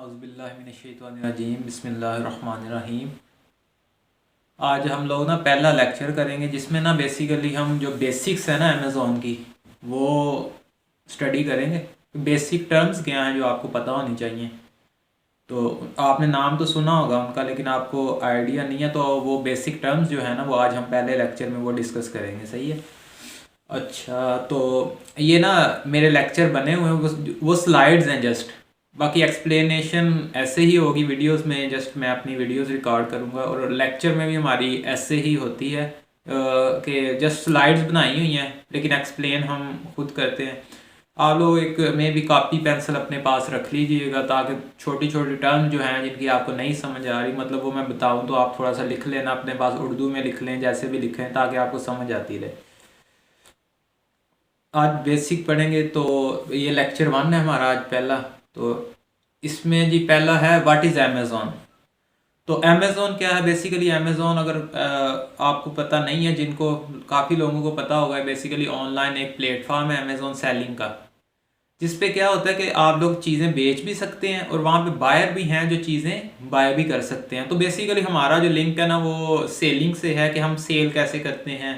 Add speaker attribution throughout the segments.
Speaker 1: औज़ुबिल्लाहिमिनश्शैतानिर्रजीम बिस्मिल्लाहिर्रहमानिर्रहीम। आज हम लोग ना पहला लेक्चर करेंगे जिसमें ना बेसिकली हम जो बेसिक्स है ना अमेज़ॉन की वो स्टडी करेंगे। बेसिक टर्म्स क्या हैं जो आपको पता होनी चाहिए। तो आपने नाम तो सुना होगा उनका, लेकिन आपको आइडिया नहीं है, तो वो बेसिक टर्म्स जो है ना वो आज हम पहले लेक्चर में वो डिस्कस करेंगे। सही है। अच्छा, तो ये ना मेरे लेक्चर बने हुए हैं, वो स्लाइड्स हैं जस्ट। बाकी एक्सप्लेनेशन ऐसे ही होगी वीडियोस में, जस्ट मैं अपनी वीडियोस रिकॉर्ड करूँगा और लेक्चर में भी हमारी ऐसे ही होती है कि जस्ट स्लाइड्स बनाई हुई हैं लेकिन एक्सप्लेन हम खुद करते हैं। आप लोग एक में भी कॉपी पेंसिल अपने पास रख लीजिएगा ताकि छोटी छोटी टर्म जो हैं जिनकी आपको नहीं समझ आ रही, मतलब वो मैं बताऊं तो आप थोड़ा सा लिख लेना अपने पास, उर्दू में लिख लें, जैसे भी लिखें ताकि आपको समझ आती रहे। आज बेसिक पढ़ेंगे, तो ये लेक्चर 1 है हमारा आज पहला। तो इसमें जी पहला है व्हाट इज़ अमेज़ॉन। तो अमेज़ॉन क्या है बेसिकली। अमेज़ॉन अगर आपको पता नहीं है, जिनको काफ़ी लोगों को पता होगा, बेसिकली ऑनलाइन एक प्लेटफॉर्म है अमेज़ॉन सेलिंग का, जिस पे क्या होता है कि आप लोग चीज़ें बेच भी सकते हैं और वहाँ पे बायर भी हैं जो चीज़ें बाय भी कर सकते हैं। तो बेसिकली हमारा जो लिंक है ना वो सेलिंग से है कि हम सेल कैसे करते हैं,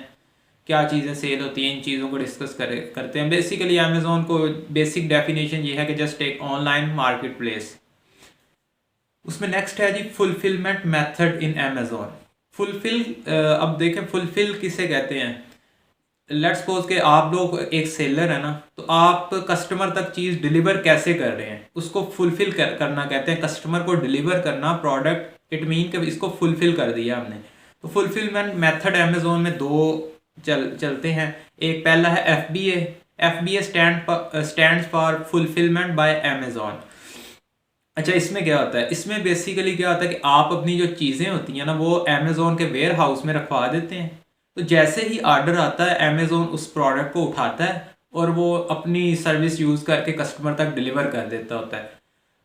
Speaker 1: क्या चीज़ें सेल होती हैं, इन चीज़ों को डिस्कस करते हैं। बेसिकली अमेज़ॉन को बेसिक डेफिनेशन ये है कि जस्ट एक ऑनलाइन मार्केट प्लेस। उसमें नेक्स्ट है जी fulfilment method in Amazon. Fulfil, अब देखें फुलफिल किसे कहते हैं। लेट्स सपोज के आप लोग एक सेलर है ना, तो आप कस्टमर तक चीज़ डिलीवर कैसे कर रहे हैं उसको फुलफिल करना कहते हैं। कस्टमर को डिलीवर करना प्रोडक्ट, इट मीन कि इसको फुलफिल कर दिया हमने। तो फुलफिलमेंट मेथड अमेज़ॉन में दो चलते हैं। एक पहला है FBA। FBA stand for fulfilment bye Amazon. अच्छा, इसमें क्या होता है, इसमें बेसिकली क्या होता है कि आप अपनी जो चीज़ें होती हैं ना वो अमेज़ॉन के वेयर हाउस में रखवा देते हैं। तो जैसे ही ऑर्डर आता है अमेज़ॉन उस प्रोडक्ट को उठाता है और वो अपनी सर्विस यूज़ करके कस्टमर तक डिलीवर कर देता होता है।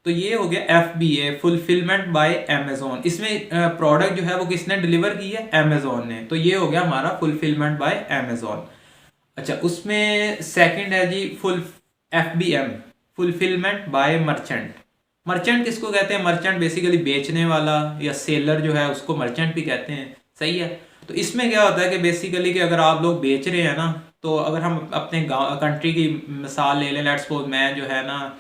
Speaker 1: तो ये हो गया FBA, फुलफिलमेंट बाय अमेज़ॉन। इसमें प्रोडक्ट जो है वो किसने डिलीवर की है, अमेज़ॉन ने। तो ये हो गया हमारा फुलफिलमेंट बाय अमेज़ॉन। अच्छा, उसमें सेकंड है जी FBM, fulfilment bye merchant. Merchant किसको कहते हैं, मर्चेंट बेसिकली बेचने वाला या सेलर जो है उसको मर्चेंट भी कहते हैं। सही है। तो इसमें क्या होता है कि बेसिकली कि अगर आप लोग बेच रहे हैं ना, तो अगर हम अपने गाँव कंट्री की मिसाल ले लें, लेट्स सपोज मैं जो है ना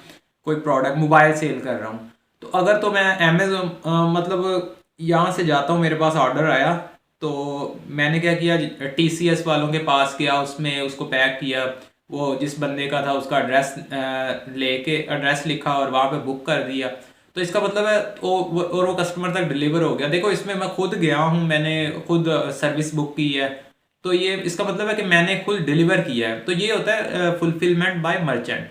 Speaker 1: कोई प्रोडक्ट मोबाइल सेल कर रहा हूँ, तो अगर तो मैं अमेज़ोन मतलब यहाँ से जाता हूँ, मेरे पास ऑर्डर आया, तो मैंने क्या किया, TCS वालों के पास गया, उसमें उसको पैक किया, वो जिस बंदे का था उसका एड्रेस लेके एड्रेस लिखा और वहाँ पे बुक कर दिया। तो इसका मतलब है और वो कस्टमर तक डिलीवर हो गया। देखो इसमें मैं खुद गया हूँ, मैंने खुद सर्विस बुक की है, तो ये इसका मतलब है कि मैंने खुद डिलीवर किया है। तो ये होता है फुलफिलमेंट बाय मर्चेंट।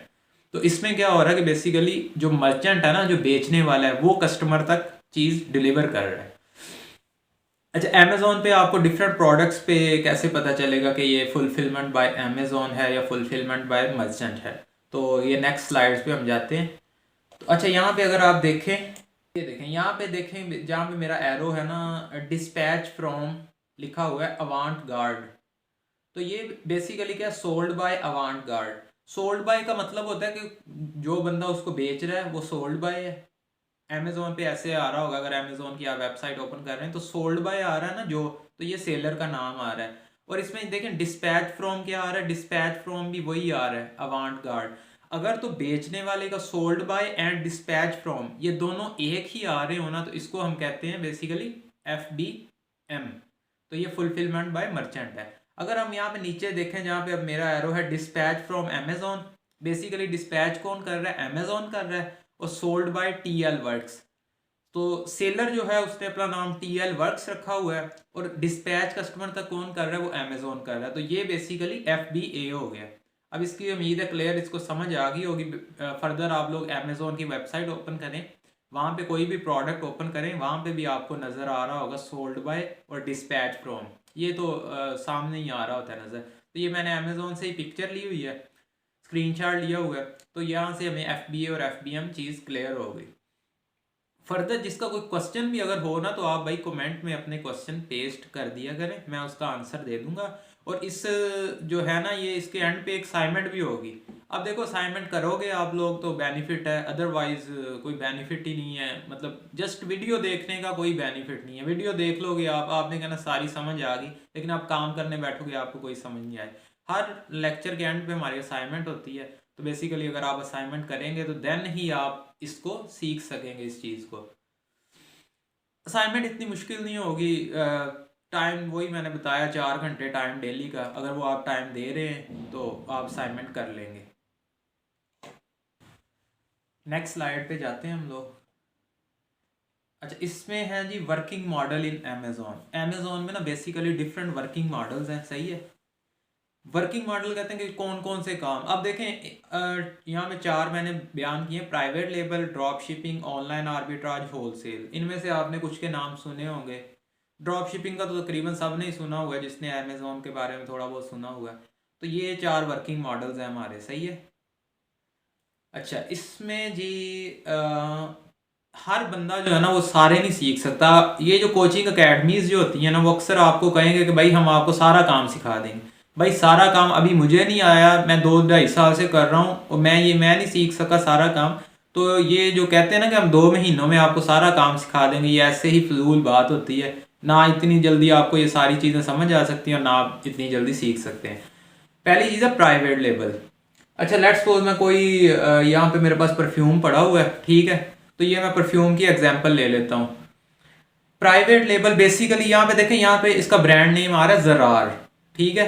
Speaker 1: तो इसमें क्या हो रहा है कि बेसिकली जो मर्चेंट है ना, जो बेचने वाला है, वो कस्टमर तक चीज़ डिलीवर कर रहा है। अच्छा, अमेज़ॉन पे आपको डिफरेंट प्रोडक्ट्स पे कैसे पता चलेगा कि ये फुलफिलमेंट बाय अमेज़ॉन है या फुलफिलमेंट बाय मर्चेंट है। तो ये नेक्स्ट स्लाइड्स पे हम जाते हैं। तो अच्छा, यहाँ पे अगर आप देखें, ये देखें, यहाँ पे देखें जहाँ पे मेरा एरो है ना, डिस्पैच फ्रॉम लिखा हुआ है अवांट गार्ड। तो ये बेसिकली क्या, sold by avant garde. Sold by का मतलब होता है कि जो बंदा उसको बेच रहा है वो सोल्ड बाय है। अमेज़ॉन पे ऐसे आ रहा होगा, अगर अमेज़ॉन की आप वेबसाइट ओपन कर रहे हैं तो सोल्ड बाय आ रहा है ना जो, तो ये सेलर का नाम आ रहा है। और इसमें देखें डिस्पैच फ्रॉम क्या आ रहा है, डिस्पैच फ्रॉम भी वही आ रहा है, अवांट गार्ड। अगर तो बेचने वाले का sold by and dispatch from ये दोनों एक ही आ रहे हो ना, तो इसको हम कहते हैं बेसिकली FBM। तो ये फुलफिलमेंट बाय मर्चेंट है। अगर हम यहाँ पे नीचे देखें जहाँ पे अब मेरा एरो है, dispatch from Amazon, basically dispatch कौन कर रहा है, अमेज़ॉन कर रहा है। और सोल्ड बाय TL वर्क्स, तो सेलर जो है उसने अपना नाम TL वर्क्स रखा हुआ है और डिस्पैच कस्टमर तक कौन कर रहा है, वो अमेज़ॉन कर रहा है। तो ये बेसिकली FBA हो गया। अब इसकी उम्मीद है क्लियर, इसको समझ आ गई होगी। फर्दर आप लोग अमेज़ॉन की वेबसाइट ओपन करें, वहाँ पे कोई भी प्रोडक्ट ओपन करें, वहाँ पे भी आपको नज़र आ रहा होगा सोल्ड बाय और डिस्पैच फ्रॉम। ये तो सामने ही आ रहा होता है नज़र। तो ये मैंने अमेज़ॉन से ही पिक्चर ली हुई है, स्क्रीनशॉट लिया हुआ है। तो यहाँ से हमें FBA और FBM चीज़ क्लियर हो गई। फर्दर जिसका कोई क्वेश्चन भी अगर हो ना, तो आप भाई कमेंट में अपने क्वेश्चन पेस्ट कर दिया करें, मैं उसका आंसर दे दूंगा। और इस जो है ना ये इसके एंड पे एक असाइनमेंट भी होगी। अब देखो असाइनमेंट करोगे आप लोग तो बेनिफिट है, अदरवाइज कोई बेनिफिट ही नहीं है। मतलब जस्ट वीडियो देखने का कोई बेनिफिट नहीं है। वीडियो देख लोगे आप, आपने कहना सारी समझ आ गई, लेकिन आप काम करने बैठोगे आपको कोई समझ नहीं आए। हर लेक्चर के एंड पे हमारी असाइनमेंट होती है, तो बेसिकली अगर आप असाइनमेंट करेंगे तो देन ही आप इसको सीख सकेंगे इस चीज़ को। असाइनमेंट इतनी मुश्किल नहीं होगी। टाइम वही मैंने बताया 4 घंटे टाइम डेली का, अगर वो आप टाइम दे रहे हैं तो आप असाइनमेंट कर लेंगे। नेक्स्ट स्लाइड पे जाते हैं हम लोग। अच्छा, इसमें है जी working model in Amazon. Amazon में ना बेसिकली डिफरेंट वर्किंग मॉडल्स हैं, सही है। वर्किंग मॉडल कहते हैं कि कौन कौन से काम। अब देखें यहाँ में 4 मैंने बयान किए: private label, drop shipping, online arbitrage, wholesale. इनमें से आपने कुछ के नाम सुने होंगे। ड्रॉप शिपिंग का तो तकरीबन सब ने ही सुना हुआ है, जिसने अमेजोन के बारे में थोड़ा बहुत सुना हुआ है। तो ये 4 वर्किंग मॉडल्स हैं हमारे, सही है। अच्छा, इसमें जी हर बंदा जो है ना वो सारे नहीं सीख सकता। ये जो कोचिंग अकेडमीज जो होती हैं ना, वो अक्सर आपको कहेंगे कि भाई हम आपको सारा काम सिखा देंगे। भाई सारा काम अभी मुझे नहीं आया, मैं 2-2.5 साल से कर रहा हूँ और मैं नहीं सीख सका सारा काम। तो ये जो कहते हैं ना कि हम 2 महीनों में आपको सारा काम सिखा देंगे, ये ऐसे ही फजूल बात होती है। ना इतनी जल्दी आपको ये सारी चीज़ें समझ आ सकती हैं और ना आप इतनी जल्दी सीख सकते हैं। पहली चीज़ है प्राइवेट लेबल। अच्छा, लेट्स सपोज मैं कोई यहाँ पे मेरे पास परफ्यूम पड़ा हुआ है, ठीक है। तो ये मैं परफ्यूम की एग्जांपल ले लेता हूँ। प्राइवेट लेबल बेसिकली यहाँ पे देखें, यहाँ पे इसका ब्रांड नेम आ रहा है जरार, ठीक है।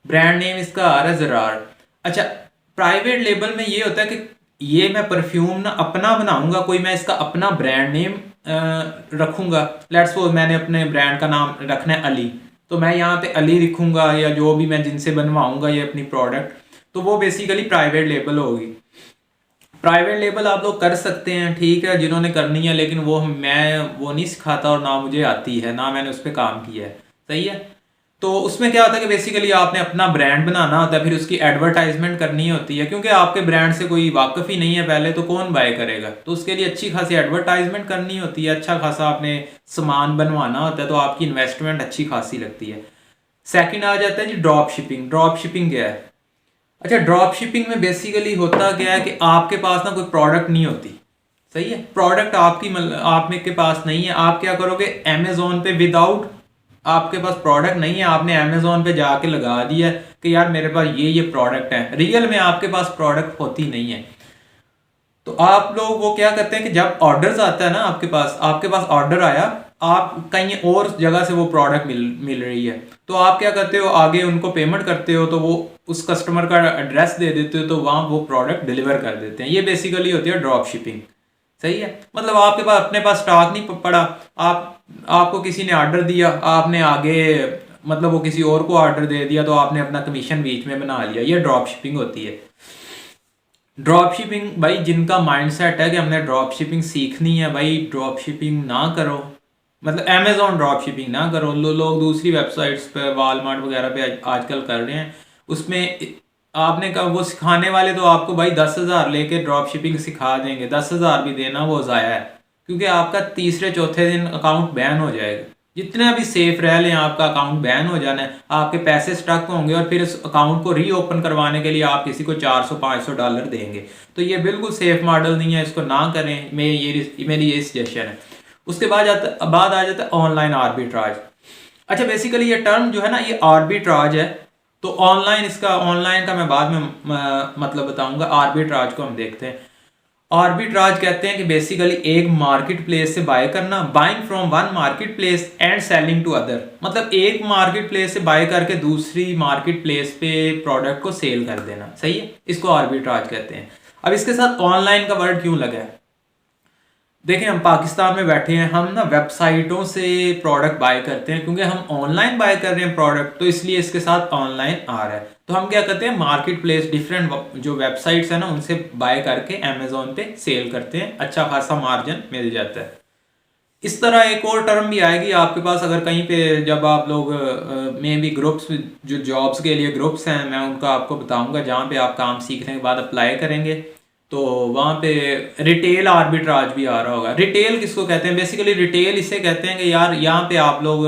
Speaker 1: ब्रांड नेम इसका आ रहा है जरार। अच्छा, प्राइवेट लेबल में ये होता है कि ये मैं परफ्यूम ना अपना बनाऊंगा, कोई मैं इसका अपना ब्रांड नेम रखूंगा। लेट्स सपोज मैंने अपने ब्रांड का नाम रखना है अली, तो मैं यहाँ पे अली लिखूंगा, या जो भी मैं जिनसे बनवाऊंगा ये अपनी प्रोडक्ट, तो वो बेसिकली प्राइवेट लेबल होगी। प्राइवेट लेबल आप लोग कर सकते हैं, ठीक है, जिन्होंने करनी है, लेकिन मैं वो नहीं सिखाता और ना मुझे आती है, ना मैंने उस पर काम किया है, सही है। तो उसमें क्या होता है कि बेसिकली आपने अपना ब्रांड बनाना होता है, फिर उसकी एडवर्टाइजमेंट करनी होती है, क्योंकि आपके ब्रांड से कोई वाकिफ ही नहीं है पहले, तो कौन बाय करेगा। तो उसके लिए अच्छी खासी एडवर्टाइजमेंट करनी होती है, अच्छा खासा आपने सामान बनवाना होता है, तो आपकी इन्वेस्टमेंट अच्छी खासी लगती है। सेकंड आ जाता है जी ड्रॉप शिपिंग। ड्रॉप शिपिंग क्या है? अच्छा, ड्रॉप शिपिंग में बेसिकली होता क्या है कि आपके पास ना कोई प्रोडक्ट नहीं होती, सही है। प्रोडक्ट आप में के पास नहीं है, आप क्या करोगे, अमेजोन पे विदाउट आपके पास प्रोडक्ट नहीं है, आपने अमेजोन पे जाके लगा दिया कि यार मेरे पास ये प्रोडक्ट है, रियल में आपके पास प्रोडक्ट होती नहीं है। तो आप लोग वो क्या करते हैं कि जब ऑर्डर्स आता है ना आपके पास ऑर्डर आया, आप कहीं और जगह से वो प्रोडक्ट मिल रही है, तो आप क्या करते हो, आगे उनको पेमेंट करते हो, तो वो उस कस्टमर का एड्रेस दे देते हो, तो वहाँ वो प्रोडक्ट डिलीवर कर देते हैं। ये बेसिकली होती है ड्रॉप शिपिंग, सही है। मतलब आपके पास अपने पास स्टॉक नहीं पड़ा, आपको किसी ने ऑर्डर दिया, आपने आगे मतलब वो किसी और को ऑर्डर दे दिया, तो आपने अपना कमीशन बीच में बना लिया, ये ड्रॉप शिपिंग होती है। ड्रॉप शिपिंग भाई जिनका माइंडसेट है कि हमने ड्रॉप शिपिंग सीखनी है, भाई ड्रॉप शिपिंग ना करो, मतलब अमेजोन ड्रॉप शिपिंग ना करो। लोग दूसरी वेबसाइट्स पे, वॉलमार्ट वगैरह पे आजकल कर रहे हैं, उसमें आपने कहा वो सिखाने वाले तो आपको भाई 10,000 लेके ड्रॉप शिपिंग सिखा देंगे, 10,000 भी देना वो ज़ाया है, क्योंकि आपका तीसरे चौथे दिन अकाउंट बैन हो जाएगा। जितने भी सेफ रह लें, आपका अकाउंट बैन हो जाना है, आपके पैसे स्टक होंगे, और फिर इस अकाउंट को रीओपन करवाने के लिए आप किसी को $400-500 देंगे। तो ये बिल्कुल सेफ मॉडल नहीं है, इसको ना करें, मेरी ये सजेशन है। उसके बाद आ जाता है ऑनलाइन आर्बिट्राज। अच्छा, बेसिकली ये टर्म जो है ना, ये आर्बिट्राज है। तो ऑनलाइन का मैं बाद में मतलब बताऊंगा। आर्बिट्राज को हम देखते हैं। आर्बिट्राज कहते हैं कि बेसिकली एक मार्केट प्लेस से बाय करना, buying from one market place and selling to other. मतलब एक मार्केट प्लेस से बाय करके दूसरी मार्केट प्लेस पे प्रोडक्ट को सेल कर देना, सही है, इसको आर्बिट्राज कहते हैं। अब इसके साथ ऑनलाइन का वर्ड क्यों लगा है? देखें, हम पाकिस्तान में बैठे हैं, हम ना वेबसाइटों से प्रोडक्ट बाय करते हैं, क्योंकि हम ऑनलाइन बाय कर रहे हैं प्रोडक्ट, तो इसलिए इसके साथ ऑनलाइन आ रहा है। तो हम क्या करते हैं, मार्केट प्लेस डिफरेंट जो वेबसाइट्स है ना, उनसे बाय करके अमेजोन पे सेल करते हैं, अच्छा खासा मार्जिन मिल जाता है। इस तरह एक और टर्म भी आएगी आपके पास, अगर कहीं पे जब आप लोग में भी ग्रुप्स, जो जॉब्स के लिए ग्रुप्स हैं, मैं उनका आपको बताऊंगा, जहाँ पे आप काम सीखने के बाद अप्लाई करेंगे, तो वहाँ पे रिटेल आर्बिट्राज भी आ रहा होगा। रिटेल किसको कहते हैं? बेसिकली रिटेल इसे कहते हैं कि यार यहाँ पे आप लोग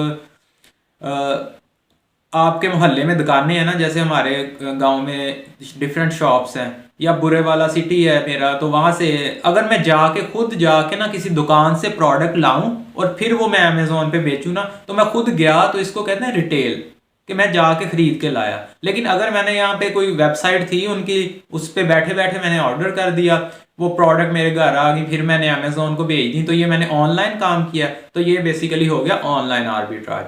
Speaker 1: आपके मोहल्ले में दुकानें हैं ना, जैसे हमारे गांव में डिफरेंट शॉप्स हैं, या बुरे वाला सिटी है मेरा, तो वहां से अगर मैं जाके खुद जाके ना किसी दुकान से प्रोडक्ट लाऊं और फिर वो मैं अमेजोन पे बेचूं ना, तो मैं खुद गया तो इसको कहते हैं रिटेल, कि मैं जाके खरीद के लाया। लेकिन अगर मैंने यहाँ पे कोई वेबसाइट थी उनकी, उस पे बैठे बैठे मैंने ऑर्डर कर दिया, वो प्रोडक्ट मेरे घर आ गई, फिर मैंने अमेजोन को भेज दी, तो ये मैंने ऑनलाइन काम किया, तो ये बेसिकली हो गया ऑनलाइन आर्बिट्राज।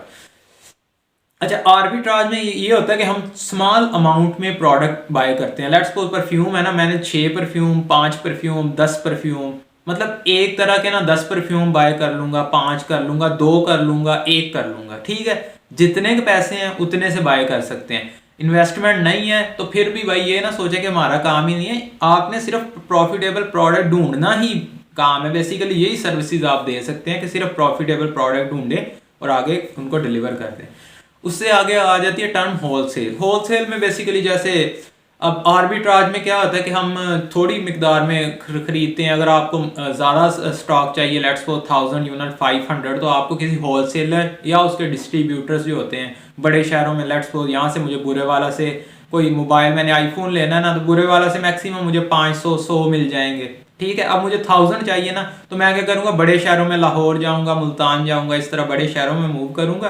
Speaker 1: अच्छा, आर्बिट्राज में ये होता है कि हम स्मॉल अमाउंट में प्रोडक्ट बाय करते हैं। लेट्स सपोज परफ्यूम है ना, मैंने 6 परफ्यूम, 5 परफ्यूम, 10 परफ्यूम, मतलब एक तरह के ना 10 परफ्यूम बाय कर लूंगा, 5 कर लूंगा, 2 कर लूंगा, 1 कर लूंगा, ठीक है। जितने के पैसे हैं उतने से बाय कर सकते हैं। इन्वेस्टमेंट नहीं है तो फिर भी भाई ये ना सोचे कि हमारा काम ही नहीं है, आपने सिर्फ प्रॉफिटेबल प्रोडक्ट ढूंढना ही काम है। बेसिकली यही सर्विसेज आप दे सकते हैं कि सिर्फ प्रॉफिटेबल प्रोडक्ट ढूंढे और आगे उनको डिलीवर कर दें। उससे आगे आ जाती है टर्म होलसेल। होलसेल में बेसिकली जैसे अब आर्बिट्राज में क्या होता है कि हम थोड़ी मिकदार में खरीदते हैं। अगर आपको ज़्यादा स्टॉक चाहिए, लेट्स सपोज 1000 यूनिट, 500, तो आपको किसी होलसेलर या उसके डिस्ट्रीब्यूटर्स जो होते हैं बड़े शहरों में, लेट्स सपोज यहाँ से मुझे बुरे वाला से कोई मोबाइल, मैंने आईफोन लेना है ना, तो बुरे वाला से मैक्सिमम मुझे 500 100 मिल जाएंगे, ठीक है। अब मुझे 1000 चाहिए ना, तो मैं क्या करूँगा, बड़े शहरों में लाहौर जाऊँगा, मुल्तान जाऊँगा, इस तरह बड़े शहरों में मूव करूँगा,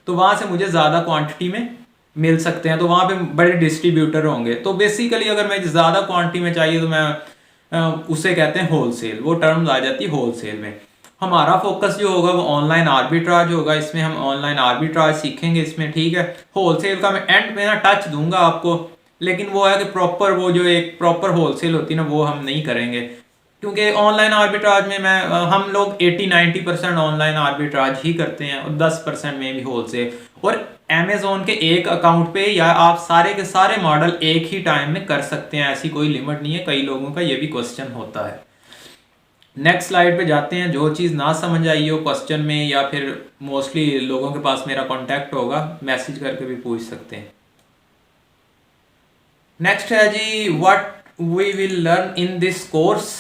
Speaker 1: तो वहां से मुझे ज़्यादा क्वांटिटी में मिल सकते हैं, तो वहां पे बड़े डिस्ट्रीब्यूटर होंगे। तो बेसिकली अगर मैं ज़्यादा क्वांटिटी में चाहिए तो मैं उसे कहते हैं होलसेल, वो टर्म्स आ जाती है होलसेल में। हमारा फोकस जो होगा वो ऑनलाइन आर्बिट्राज होगा, इसमें हम ऑनलाइन आर्बिट्राज सीखेंगे इसमें, ठीक है। होलसेल का मैं एंड में ना टच दूंगा आपको, लेकिन वो है कि प्रॉपर वो जो एक प्रॉपर होलसेल होती है ना, वो हम नहीं करेंगे, क्योंकि ऑनलाइन आर्बिट्राज में हम लोग 80-90% ऑनलाइन आर्बिट्राज ही करते हैं और 10% में भी होलसेल। और अमेजोन के एक अकाउंट पे या आप सारे के सारे मॉडल एक ही टाइम में कर सकते हैं, ऐसी कोई लिमिट नहीं है। कई लोगों का ये भी क्वेश्चन होता है। नेक्स्ट स्लाइड पे जाते हैं। जो चीज़ ना समझ आई हो क्वेश्चन में, या फिर मोस्टली लोगों के पास मेरा कॉन्टैक्ट होगा, मैसेज करके भी पूछ सकते हैं। नेक्स्ट है जी, what we will learn in this course.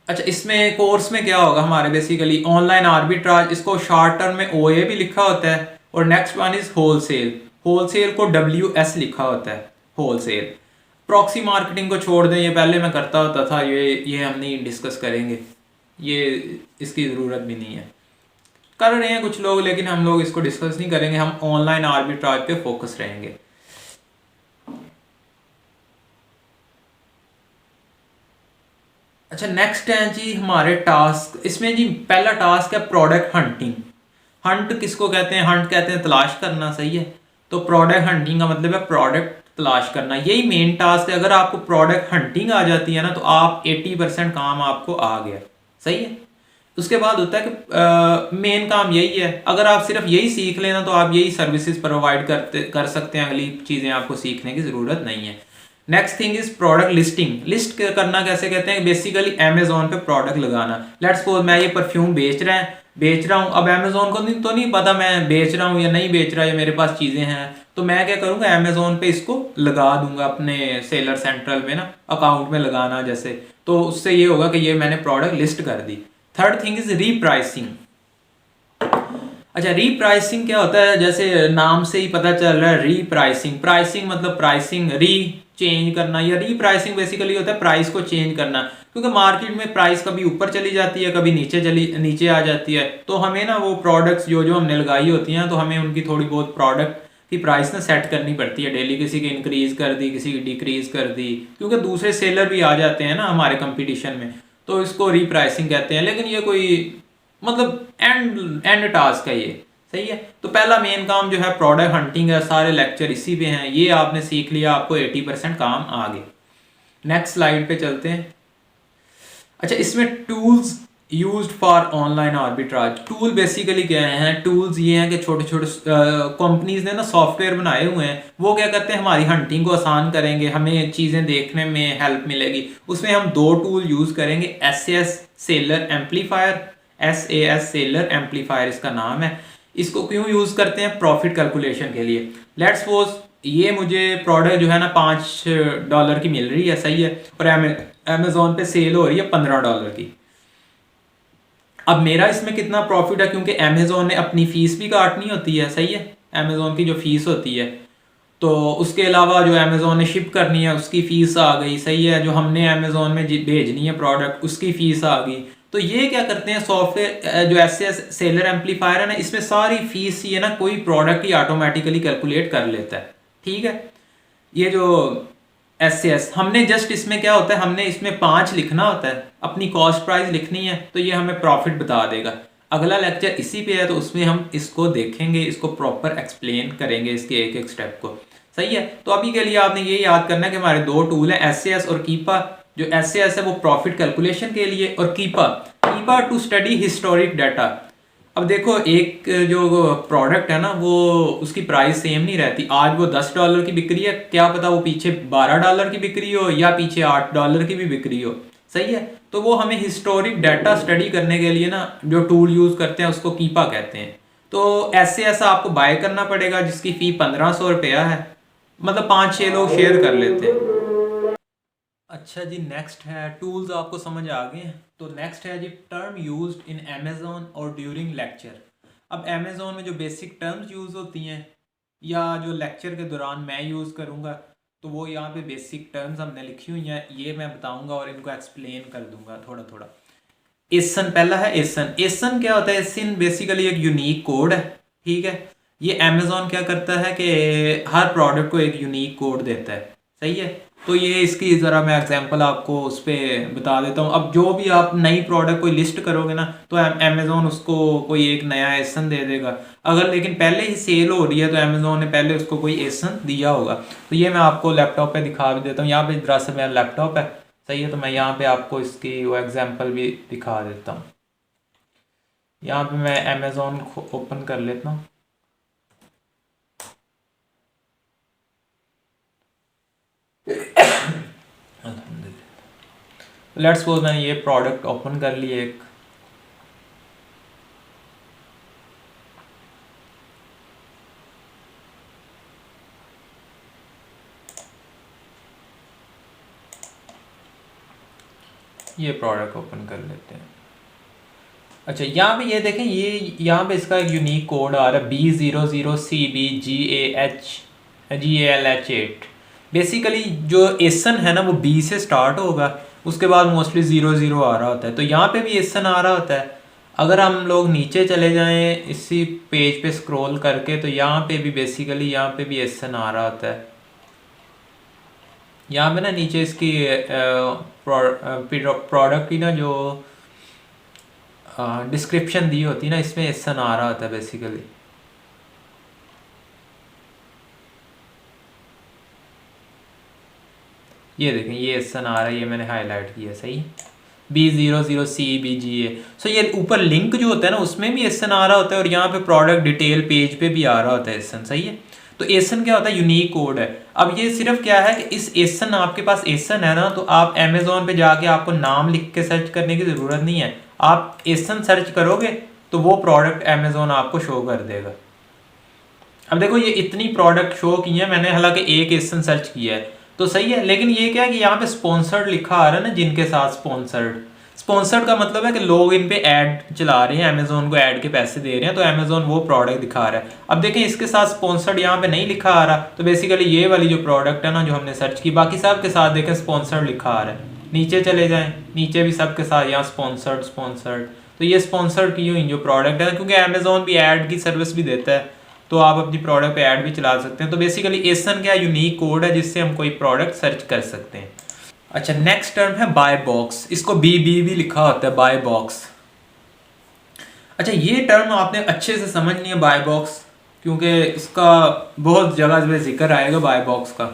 Speaker 1: अच्छा, इसमें कोर्स में क्या होगा हमारे, बेसिकली ऑनलाइन आर्बिट्राज, इसको शॉर्ट टर्म में ओए भी लिखा होता है, और next one is wholesale. Wholesale को WS लिखा होता है, होलसेल। प्रॉक्सी मार्केटिंग को छोड़ दें, ये पहले मैं करता होता था, ये हम नहीं डिस्कस करेंगे, ये इसकी ज़रूरत भी नहीं है। कर रहे हैं कुछ लोग, लेकिन हम लोग इसको डिस्कस नहीं करेंगे, हम ऑनलाइन आर्बिट्राज पे फोकस रहेंगे। अच्छा, नेक्स्ट है जी हमारे टास्क। इसमें जी पहला टास्क है प्रोडक्ट हंटिंग। हंट किसको कहते हैं, हंट कहते हैं तलाश करना, सही है। तो प्रोडक्ट हंटिंग का मतलब है प्रोडक्ट तलाश करना, यही मेन टास्क है। अगर आपको प्रोडक्ट हंटिंग आ जाती है ना, तो आप 80% काम आपको आ गया, सही है। उसके बाद होता है कि मेन काम यही है। अगर आप सिर्फ यही सीख लेना तो आप यही सर्विसेज प्रोवाइड कर सकते हैं, अगली चीज़ें आपको सीखने की ज़रूरत नहीं है। Next thing is product listing. List करना कैसे कहते हैं, बेसिकली अमेजोन पे प्रोडक्ट लगाना। लेट्स सपोज मैं ये परफ्यूम बेच रहा हूँ। अब अमेजोन को तो नहीं पता मैं बेच रहा हूँ या नहीं बेच रहा, या मेरे पास चीज़ें हैं, तो मैं क्या करूँगा, अमेजोन पे इसको लगा दूंगा अपने सेलर सेंट्रल में ना, अकाउंट में लगाना जैसे, तो उससे ये होगा कि ये मैंने प्रोडक्ट लिस्ट कर दी। Third thing is repricing. अच्छा, रीप्राइसिंग क्या होता है, जैसे नाम से ही पता चल रहा है, रीप्राइसिंग। प्राइसिंग मतलब प्राइसिंग, री चेंज करना, या रीप्राइसिंग बेसिकली होता है प्राइस को चेंज करना। क्योंकि मार्केट में प्राइस कभी ऊपर चली जाती है, कभी नीचे आ जाती है, तो हमें ना वो प्रोडक्ट्स जो हमने लगाई होती हैं, तो हमें उनकी थोड़ी बहुत प्रोडक्ट की प्राइस ना सेट करनी पड़ती है डेली। किसी की इंक्रीज कर दी, किसी की डिक्रीज कर दी, क्योंकि दूसरे सेलर भी आ जाते हैं ना हमारे कंपटीशन में, तो इसको रीप्राइसिंग कहते हैं। लेकिन ये कोई मतलब एंड टास्क है ये, सही है। तो पहला मेन काम जो है प्रोडक्ट हंटिंग है, सारे लेक्चर इसी पे हैं, ये आपने सीख लिया, आपको 80% काम आ गए। नेक्स्ट स्लाइड पे चलते हैं। अच्छा, इसमें tools used for online arbitrage. Tool basically क्या हैं, टूल्स ये हैं कि छोटे छोटे कंपनीज ने ना सॉफ्टवेयर बनाए हुए हैं, वो क्या करते हैं, हमारी हंटिंग को आसान करेंगे, हमें चीज़ें देखने में हेल्प मिलेगी। उसमें हम 2 टूल यूज़ करेंगे, SAS seller amplifier, SAS seller amplifier इसका नाम है। इसको क्यों यूज़ करते हैं, प्रॉफिट कैलकुलेशन के लिए। लेट्स सपोज ये मुझे प्रोडक्ट जो है ना $5 की मिल रही है, सही है, और अमेजोन पे सेल हो रही है $15 की। अब मेरा इसमें कितना प्रॉफिट है, क्योंकि अमेजोन ने अपनी फीस भी काटनी होती है, सही है, अमेज़ोन की जो फ़ीस होती है, तो उसके अलावा जो अमेज़ोन ने शिप करनी है उसकी फ़ीस आ गई, सही है, जो हमने अमेज़ोन में भेजनी है प्रोडक्ट उसकी फ़ीस आ गई। तो ये क्या करते हैं सॉफ्टवेयर जो एस सेलर एम्पलीफायर है ना, इसमें सारी फीस ये ना कोई प्रोडक्ट ही ऑटोमेटिकली कैलकुलेट कर लेता है, ठीक है। ये जो एस हमने जस्ट इसमें क्या होता है, हमने इसमें 5 लिखना होता है, अपनी कॉस्ट प्राइस लिखनी है, तो ये हमें प्रॉफिट बता देगा। अगला लेक्चर इसी पे है, तो उसमें हम इसको देखेंगे, इसको प्रॉपर एक्सप्लेन करेंगे, इसके एक एक स्टेप को, सही है। तो अभी के लिए आपने ये याद करना है कि हमारे दो टूल हैं, एस और कीपा। जो एस है वो प्रॉफिट कैलकुलेशन के लिए, और कीपा कीपा टू स्टडी हिस्टोरिक डाटा। अब देखो एक जो प्रोडक्ट है ना, वो उसकी प्राइस सेम नहीं रहती। आज वो $10 की बिक रही है, क्या पता वो पीछे $12 की बिक रही हो या पीछे $8 की भी बिक रही हो, सही है। तो वो हमें हिस्टोरिक डाटा स्टडी करने के लिए ना जो टूल यूज करते हैं उसको कीपा कहते हैं। तो ऐसे ऐसा आपको बाय करना पड़ेगा, जिसकी फी ₹1500 है, मतलब 5-6 लोग शेयर कर लेते हैं। अच्छा जी, नेक्स्ट है टूल्स, आपको समझ आ गए हैं। तो नेक्स्ट है जी टर्म यूज्ड इन अमेज़न और ड्यूरिंग लेक्चर। अब अमेज़न में जो बेसिक टर्म्स यूज़ होती हैं या जो लेक्चर के दौरान मैं यूज़ करूँगा, तो वो यहाँ पे बेसिक टर्म्स हमने लिखी हुई हैं, ये मैं बताऊँगा और इनको एक्सप्लेन कर दूँगा थोड़ा थोड़ा। एसन पहला है, एसन। एसन क्या होता है? एसन बेसिकली एक यूनिक कोड है, ठीक है। ये अमेज़न क्या करता है कि हर प्रोडक्ट को एक यूनिक कोड देता है, सही है। तो ये इसकी ज़रा मैं एग्जांपल आपको उस पर बता देता हूँ। अब जो भी आप नई प्रोडक्ट कोई लिस्ट करोगे ना, तो अमेज़न उसको कोई एक नया एसन दे देगा। अगर लेकिन पहले ही सेल हो रही है तो अमेज़न ने पहले उसको कोई एसन दिया होगा। तो ये मैं आपको लैपटॉप पे दिखा भी देता हूँ। यहाँ पे दरअसल मेरा लैपटॉप है, सही है। तो मैं यहाँ पे आपको इसकी वो एग्जांपल भी दिखा देता हूँ। यहाँ पे मैं अमेज़न को ओपन कर लेता हूँ। लेट्स सपोज मैंने ये प्रोडक्ट ओपन कर लिए एक, ये प्रोडक्ट ओपन कर लेते हैं। अच्छा, यहाँ पे ये देखें, ये यहाँ पे इसका एक यूनिक कोड आ रहा है B00CBGALH8। बेसिकली जो एसन है ना वो B से स्टार्ट होगा, उसके बाद मोस्टली 00 आ रहा होता है। तो यहाँ पे भी एसन आ रहा होता है। अगर हम लोग नीचे चले जाएं इसी पेज पे स्क्रॉल करके, तो यहाँ पे भी बेसिकली यहाँ पे भी एसन आ रहा होता है। यहाँ पे ना नीचे इसकी प्रोडक्ट की ना जो डिस्क्रिप्शन दी होती है ना, इसमें एसन आ रहा होता है बेसिकली। ये देखें, ये एसन आ रहा है, ये मैंने हाईलाइट किया, सही। B00CBGA। सो ये ऊपर लिंक जो होता है ना उसमें भी एसन आ रहा होता है, और यहाँ पे प्रोडक्ट डिटेल पेज पे भी आ रहा होता है एसन, सही है। तो एसन क्या होता है? यूनिक कोड है। अब ये सिर्फ क्या है कि इस एसन, आपके पास एसन है ना, तो आप अमेज़न पे जाके आपको नाम लिख के सर्च करने की ज़रूरत नहीं है। आप एसन सर्च करोगे तो वो प्रोडक्ट अमेज़न आपको शो कर देगा। अब देखो, ये इतनी प्रोडक्ट शो की है मैंने, हालांकि एक एसन सर्च किया है तो सही है, लेकिन ये क्या है कि यहाँ पे स्पॉन्सर्ड लिखा आ रहा है ना, जिनके साथ स्पॉन्सर्ड। स्पॉन्सर्ड का मतलब है कि लोग इन पे ऐड चला रहे हैं, अमेज़न को ऐड के पैसे दे रहे हैं, तो अमेज़न वो प्रोडक्ट दिखा रहा है। अब देखें, इसके साथ स्पॉन्सर्ड यहाँ पे नहीं लिखा आ रहा, तो बेसिकली ये वाली जो प्रोडक्ट है ना जो हमने सर्च की, बाकी सब के साथ देखें स्पॉन्सर्ड लिखा आ रहा है। नीचे चले जाएं, नीचे भी सबके साथ यहाँ स्पॉन्सर्ड स्पॉन्सर्ड। तो ये स्पॉन्सर्ड की हुई जो प्रोडक्ट है, क्योंकि अमेज़न भी ऐड की सर्विस भी देता है, तो आप अपनी प्रोडक्ट पे ऐड भी चला सकते हैं। तो बेसिकली एसन क्या यूनिक कोड है जिससे हम कोई प्रोडक्ट सर्च कर सकते हैं। अच्छा, नेक्स्ट टर्म है बाय बॉक्स। इसको BB भी लिखा होता है, बाय बॉक्स। अच्छा, ये टर्म आपने अच्छे से समझनी है, बाय बॉक्स, क्योंकि इसका बहुत जगह पे जिक्र आएगा बाय बॉक्स का।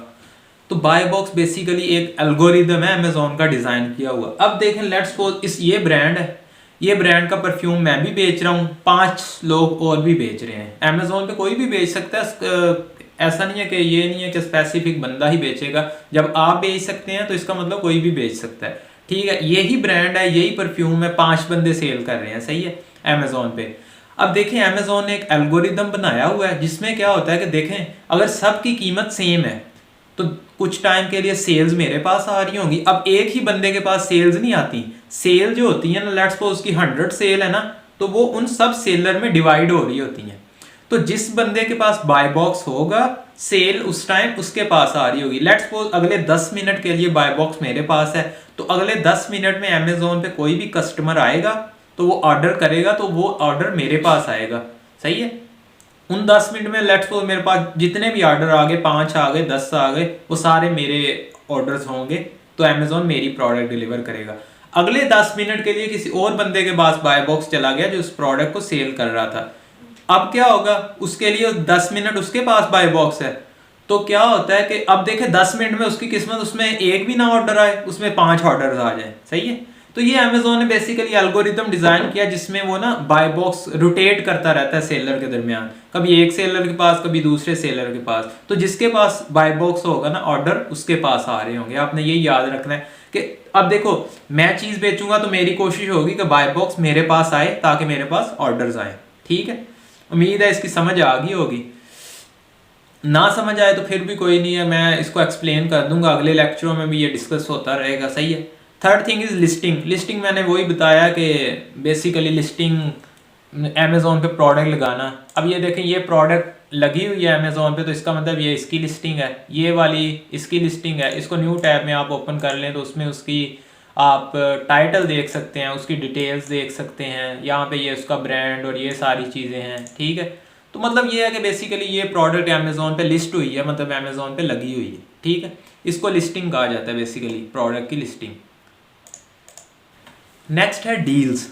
Speaker 1: तो बाय बॉक्स बेसिकली एक एल्गोरिदम है अमेज़न का डिज़ाइन किया हुआ। अब देखें, लेट्स सपोज ये ब्रांड है, ये ब्रांड का परफ्यूम मैं भी बेच रहा हूँ, 5 लोग और भी बेच रहे हैं। अमेज़न पे कोई भी बेच सकता है, ऐसा नहीं है कि ये नहीं है कि स्पेसिफिक बंदा ही बेचेगा। जब आप बेच सकते हैं तो इसका मतलब कोई भी बेच सकता है, ठीक है। यही ब्रांड है, यही परफ्यूम है, 5 बंदे सेल कर रहे हैं, सही है, अमेज़न पे। अब देखें, अमेज़न ने एक एल्गोरिदम बनाया हुआ है जिसमें क्या होता है कि देखें, अगर सबकी कीमत सेम है तो कुछ टाइम के लिए सेल्स मेरे पास आ रही होंगी। अब एक ही बंदे के पास सेल्स नहीं आती, सेल जो होती है ना, लेट्स सपोज उसकी 100 सेल है ना, तो वो उन सब सेलर में डिवाइड हो रही होती हैं। तो जिस बंदे के पास बाय बॉक्स होगा सेल उस टाइम उसके पास आ रही होगी। लेट्स सपोज अगले 10 मिनट के लिए बाय बॉक्स मेरे पास है, तो अगले 10 मिनट में अमेजोन पे कोई भी कस्टमर आएगा तो वो ऑर्डर करेगा तो वो ऑर्डर मेरे पास आएगा। सही है। उन 10 मिनट में लेट्स सपोज मेरे पास जितने भी ऑर्डर आ गए, 5 आ गए, 10 आ गए, वो सारे मेरे ऑर्डर्स होंगे, तो अमेजोन मेरी प्रोडक्ट डिलीवर करेगा। अगले 10 मिनट के लिए किसी और बंदे के पास बाय बॉक्स चला गया जो उस प्रोडक्ट को सेल कर रहा था। अब क्या होगा, उसके लिए 10 मिनट उसके पास बाय बॉक्स है, तो क्या होता है कि अब देखे 10 मिनट में उसकी किस्मत उसमें एक भी ना ऑर्डर आए, उसमें 5 ऑर्डर आ जाए। सही है। तो ये अमेजोन ने बेसिकली एल्गोरिथम डिजाइन किया जिसमें वो ना बाय बॉक्स रोटेट करता रहता है सेलर के दरमियान, कभी एक सेलर के पास कभी दूसरे सेलर के पास। तो जिसके पास बाय बॉक्स होगा ना ऑर्डर उसके पास आ रहे होंगे। आपने ये याद रखना है कि अब देखो मैं चीज बेचूंगा तो मेरी कोशिश होगी कि बाय बॉक्स मेरे पास आए ताकि मेरे पास ऑर्डर्स आए। ठीक है, उम्मीद है इसकी समझ आ गई होगी। ना समझ आए तो फिर भी कोई नहीं है, मैं इसको एक्सप्लेन कर दूंगा, अगले लेक्चरों में भी ये डिस्कस होता रहेगा। सही है। Third thing is listing. Listing मैंने वही बताया कि बेसिकली लिस्टिंग अमेजोन पे प्रोडक्ट लगाना। अब ये देखें ये प्रोडक्ट लगी हुई है अमेजोन पे, तो इसका मतलब ये इसकी लिस्टिंग है, ये वाली इसकी लिस्टिंग है। इसको न्यू टैब में आप ओपन कर लें तो उसमें उसकी आप टाइटल देख सकते हैं, उसकी डिटेल्स देख सकते हैं, यहाँ पे ये उसका ब्रांड और ये सारी चीज़ें हैं। ठीक है। तो मतलब ये है कि बेसिकली ये प्रोडक्ट अमेजोन पे लिस्ट हुई है, मतलब अमेजोन पे लगी हुई है। ठीक है, इसको लिस्टिंग कहा जाता है, बेसिकली प्रोडक्ट की लिस्टिंग। नेक्स्ट है डील्स।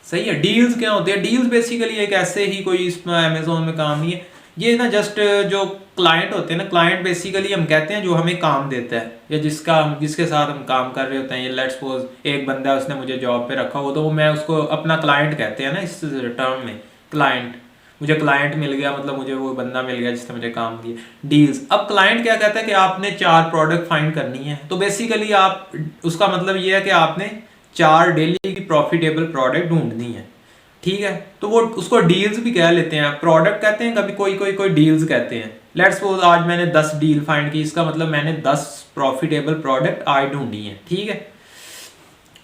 Speaker 1: सही है। डील्स क्या होते हैं? डील्स बेसिकली एक ऐसे ही कोई इसमें अमेजोन में काम नहीं है, ये ना जस्ट जो क्लाइंट होते हैं ना, क्लाइंट बेसिकली हम कहते हैं जो हमें काम देता है या जिसके साथ हम काम कर रहे होते हैं। ये लेट्स सपोज एक बंदा है उसने मुझे जॉब पे रखा हो, तो वो मैं उसको अपना क्लाइंट कहते हैं ना इस टर्म में, क्लाइंट। मुझे क्लाइंट मिल गया मतलब मुझे वो बंदा मिल गया जिसने मुझे काम दिया। डील्स। अब क्लाइंट क्या कहता है कि आपने 4 प्रोडक्ट फाइंड करनी है, तो बेसिकली आप उसका मतलब ये है कि आपने 4 डेली की प्रॉफिटेबल प्रोडक्ट ढूंढनी है। ठीक है। तो वो उसको डील्स भी कह लेते हैं, प्रोडक्ट कहते हैं, कभी कोई डील्स कहते हैं। लेट्स सपोज आज मैंने 10 डील फाइंड की, इसका मतलब मैंने 10 प्रॉफिटेबल प्रोडक्ट आज ढूंढी है। ठीक है।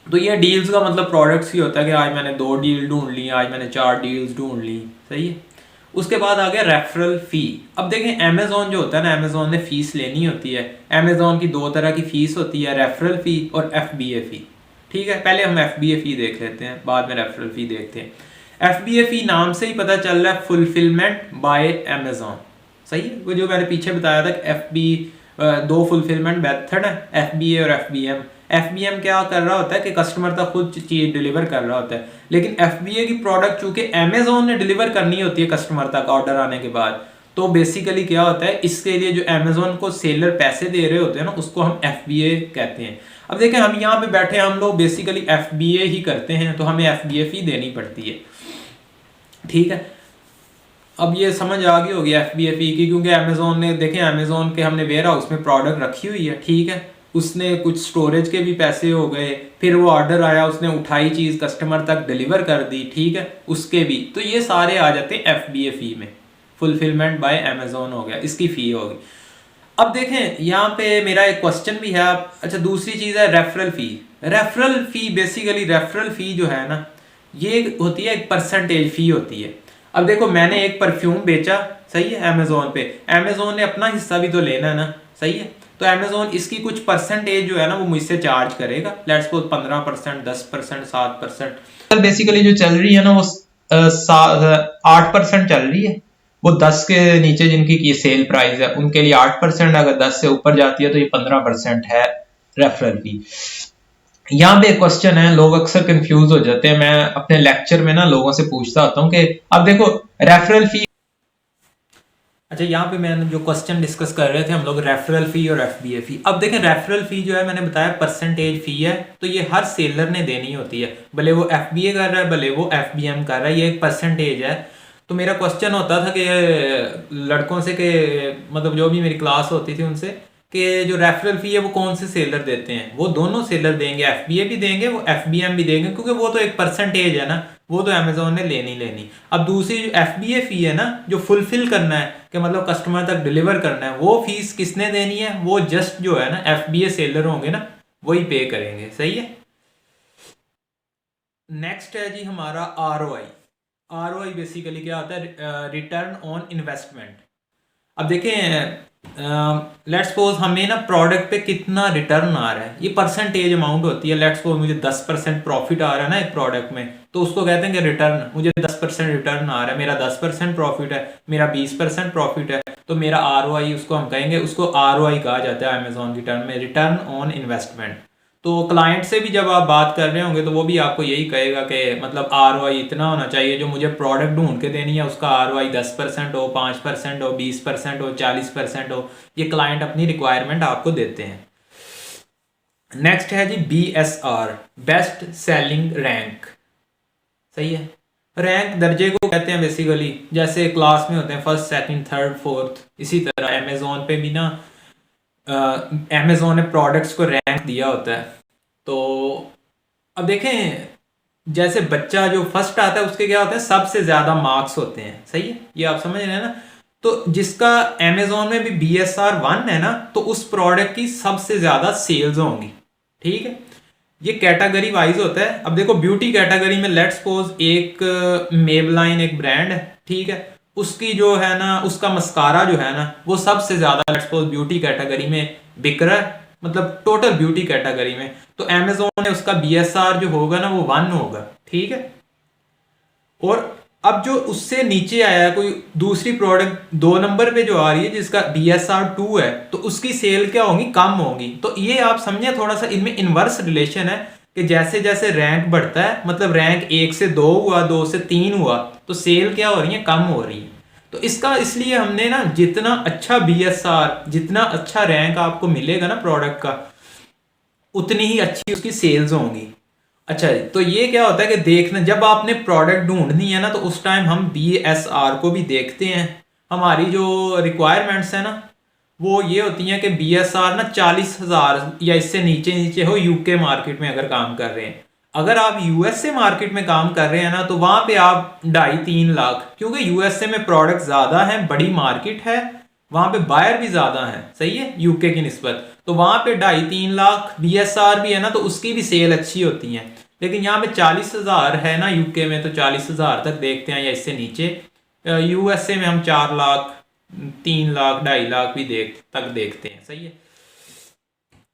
Speaker 1: तो ये डील्स का मतलब प्रोडक्ट्स ही होता है कि आज मैंने 2 डील ढूंढ ली, आज मैंने 4 डील्स ढूंढ ली। सही है। उसके बाद आ गया रेफरल फी। अब देखें अमेजोन जो होता है ना, अमेजोन ने फीस लेनी होती है। अमेजोन की 2 तरह की फीस होती है, रेफरल फी और FBA फी। ठीक है, पहले हम FBA फी देख लेते हैं, बाद में रेफरल फी देखते हैं। FBA फी नाम से ही पता चल रहा है, फुलफिलमेंट बाय अमेजोन। सही है। वो जो मैंने पीछे बताया था कि 2 फुलफिलमेंट मेथड है, FBA और FBM। FBM क्या कर रहा होता है कि कस्टमर तक खुद चीज डिलीवर कर रहा होता है, लेकिन FBA की प्रोडक्ट चूंकि अमेजोन ने डिलीवर करनी होती है कस्टमर तक ऑर्डर आने के बाद, तो बेसिकली क्या होता है, इसके लिए जो अमेजोन को सेलर पैसे दे रहे होते हैं ना, उसको हम FBA कहते हैं। अब देखें हम यहाँ पे बैठे हम लोग बेसिकली FBA ही करते हैं, तो हमें FBA फी देनी पड़ती है। ठीक है। अब ये समझ आ गई होगी FBA फी की, क्योंकि अमेजोन ने देखें अमेजोन के हमने वेयर हाउस में प्रोडक्ट रखी हुई है। ठीक है। उसने कुछ स्टोरेज के भी पैसे हो गए, फिर वो ऑर्डर आया उसने उठाई चीज कस्टमर तक डिलीवर कर दी। ठीक है। उसके भी तो ये सारे आ जाते हैं FBA फी में, फुलफिलमेंट बाय अमेजोन हो गया, इसकी फी होगी। अब देखें यहाँ पे मेरा एक क्वेश्चन भी है। अच्छा, दूसरी चीज है referral fee. Referral fee basically referral fee जो है ना, ये होती है एक परसेंटेज फी होती है। अब देखो मैंने एक परफ्यूम बेचा, सही है, अमेजोन पे, अमेजोन ने अपना हिस्सा भी तो लेना है ना। सही है। तो अमेजोन इसकी कुछ परसेंटेज जो है ना वो मुझसे चार्ज करेगा। Let's suppose 15%, 10%, 7%। बेसिकली जो चल रही है ना वो 8% चल रही है। वो 10 के नीचे जिनकी की सेल प्राइस है उनके लिए 8%, अगर 10 से ऊपर जाती है तो ये 15% है रेफरल फी। यहाँ पे क्वेश्चन है, लोग अक्सर कंफ्यूज हो जाते हैं, मैं अपने लेक्चर में ना लोगों से पूछता होता हूँ कि अब देखो रेफरल फी। अच्छा, यहाँ पे मैंने जो क्वेश्चन डिस्कस कर रहे थे हम लोग रेफरल फी और FBA फी। अब देखें रेफरल फी जो है मैंने बताया परसेंटेज फी है, तो ये हर सेलर ने देनी होती है, भले वो FBA कर रहा है भले वो FBM कर रहा है, ये एक परसेंटेज है। तो मेरा क्वेश्चन होता था कि लड़कों से कि मतलब जो भी मेरी क्लास होती थी उनसे कि जो रेफरल फी है वो कौन से सेलर देते हैं। वो दोनों सेलर देंगे, FBA भी देंगे, वो FBM भी देंगे, क्योंकि वो तो एक परसेंटेज है ना, वो तो अमेजोन ने लेनी लेनी। अब दूसरी जो FBA फी है ना, जो फुलफिल करना है कि मतलब कस्टमर तक डिलीवर करना है, वो फीस किसने देनी है? वो जस्ट जो है ना FBA सेलर होंगे ना, वही पे करेंगे। सही है। नेक्स्ट है जी हमारा ROI। ROI बेसिकली क्या होता है, रिटर्न ऑन इन्वेस्टमेंट। अब देखें, लेट्स सपोज हमें ना प्रोडक्ट पे कितना रिटर्न आ रहा है, ये परसेंटेज अमाउंट होती है। लेट्स सपोज मुझे 10% प्रॉफिट आ रहा है ना एक प्रोडक्ट में, तो उसको कहते हैं कि रिटर्न, मुझे 10% रिटर्न आ रहा है, मेरा 10% प्रॉफिट है, मेरा 20% प्रॉफिट है, तो मेरा ROI उसको हम कहेंगे, उसको ROI कहा जाता है अमेजोन की टर्म में, रिटर्न ऑन इन्वेस्टमेंट। तो क्लाइंट से भी जब आप बात कर रहे होंगे तो वो भी आपको यही कहेगा कि मतलब ROI इतना होना चाहिए, जो मुझे प्रोडक्ट ढूंढ के देनी है उसका ROI 10% हो, 5% हो, 20% हो, 40% हो। ये क्लाइंट अपनी रिक्वायरमेंट आपको देते हैं। नेक्स्ट है जी BSR, बेस्ट सेलिंग रैंक। सही है, रैंक दर्जे को कहते हैं बेसिकली, जैसे क्लास में होते हैं फर्स्ट सेकंड थर्ड फोर्थ, इसी तरह अमेजोन पे भी ना अमेजोन ने प्रोडक्ट्स को रैंक दिया होता है। तो अब देखें, जैसे बच्चा जो फर्स्ट आता है उसके क्या होते हैं, सबसे ज्यादा मार्क्स होते हैं। सही है, ये आप समझ रहे हैं ना। तो जिसका अमेजोन में भी BSR 1 है ना, तो उस प्रोडक्ट की सबसे ज्यादा सेल्स होंगी। ठीक है, ये कैटेगरी वाइज होता है। अब देखो ब्यूटी कैटेगरी में लेट्स सपोज एक मेबलाइन एक ब्रांड है, ठीक है, उसकी जो है ना, उसका मस्कारा जो है ना, वो सबसे ज्यादा लेट्स सपोज ब्यूटी कैटेगरी में बिक रहा है, मतलब टोटल ब्यूटी कैटेगरी में। तो अमेजोन ने उसका BSR जो होगा ना वो 1 होगा। ठीक है, और अब जो उससे नीचे आया है कोई दूसरी प्रोडक्ट 2 नंबर पे जो आ रही है जिसका BSR 2 है, तो उसकी सेल क्या होगी, कम होगी। तो ये आप समझे थोड़ा सा इनमें इनवर्स रिलेशन है कि जैसे जैसे रैंक बढ़ता है, मतलब रैंक 1 से 2 हुआ, 2 से 3 हुआ, तो सेल क्या हो रही है, कम हो रही है। तो इसका इसलिए हमने ना, जितना अच्छा BSR, जितना अच्छा रैंक आपको मिलेगा ना प्रोडक्ट का, उतनी ही अच्छी उसकी सेल्स होंगी। अच्छा जी, तो ये क्या होता है कि देखना, जब आपने प्रोडक्ट ढूंढनी है ना, तो उस टाइम हम BSR को भी देखते हैं। हमारी जो रिक्वायरमेंट्स है ना, वो ये होती हैं कि BSR ना 40,000 या इससे नीचे नीचे हो, यूके मार्केट में अगर काम कर रहे हैं। अगर आप USA मार्केट में काम कर रहे हैं ना, तो वहां पे आप 2.5-3 लाख, क्योंकि USA में प्रोडक्ट ज्यादा है, बड़ी मार्केट है, वहां पे बायर भी ज्यादा है। सही है, यूके की निस्बत। तो वहां पे 2.5-3 लाख BSR भी है ना, तो उसकी भी सेल अच्छी होती है। लेकिन यहाँ पे 40,000 है ना यूके में, तो 40,000 तक देखते हैं या इससे नीचे। USA में हम 4 लाख, 3 लाख, 2.5 लाख भी देखते हैं। सही है,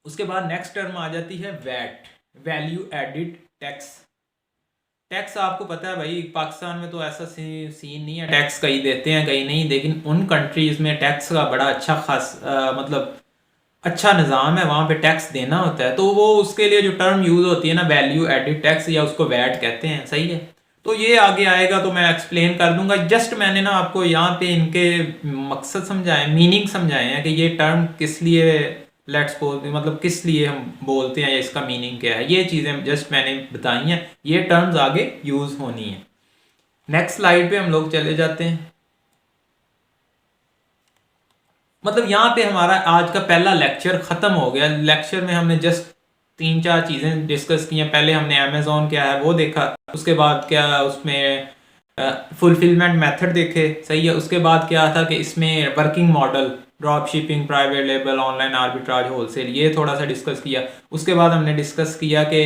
Speaker 1: उसके बाद नेक्स्ट टर्म आ जाती है VAT, value added tax. Tax आपको पता है भाई, पाकिस्तान में तो ऐसा सीन नहीं है, टैक्स कहीं देते हैं कहीं नहीं, लेकिन उन कंट्रीज में टैक्स का बड़ा अच्छा खास मतलब अच्छा निज़ाम है, वहाँ पे टैक्स देना होता है। तो वो उसके लिए जो टर्म यूज़ होती है ना, वैल्यू एडिड टैक्स, या उसको वैट कहते हैं। सही है, तो ये आगे आएगा तो मैं एक्सप्लेन कर दूंगा। जस्ट मैंने ना आपको यहाँ पे इनके मकसद समझाए, मीनिंग समझाए हैं कि ये टर्म किस लिए, लेट्स सपोज मतलब किस लिए हम बोलते हैं या इसका मीनिंग क्या है, ये चीज़ें जस्ट मैंने बताई हैं। ये टर्म्स आगे यूज़ होनी है। नेक्स्ट स्लाइड पे हम लोग चले जाते हैं। मतलब यहाँ पे हमारा आज का पहला लेक्चर खत्म हो गया। लेक्चर में हमने जस्ट 3-4 चीजें डिस्कस की हैं। पहले हमने अमेजोन क्या है वो देखा, उसके बाद क्या उसमें फुलफिलमेंट मेथड देखे। सही है, उसके बाद क्या था कि इसमें working model, drop shipping, private label, online arbitrage, wholesale, ये थोड़ा सा डिस्कस किया। उसके बाद हमने डिस्कस किया कि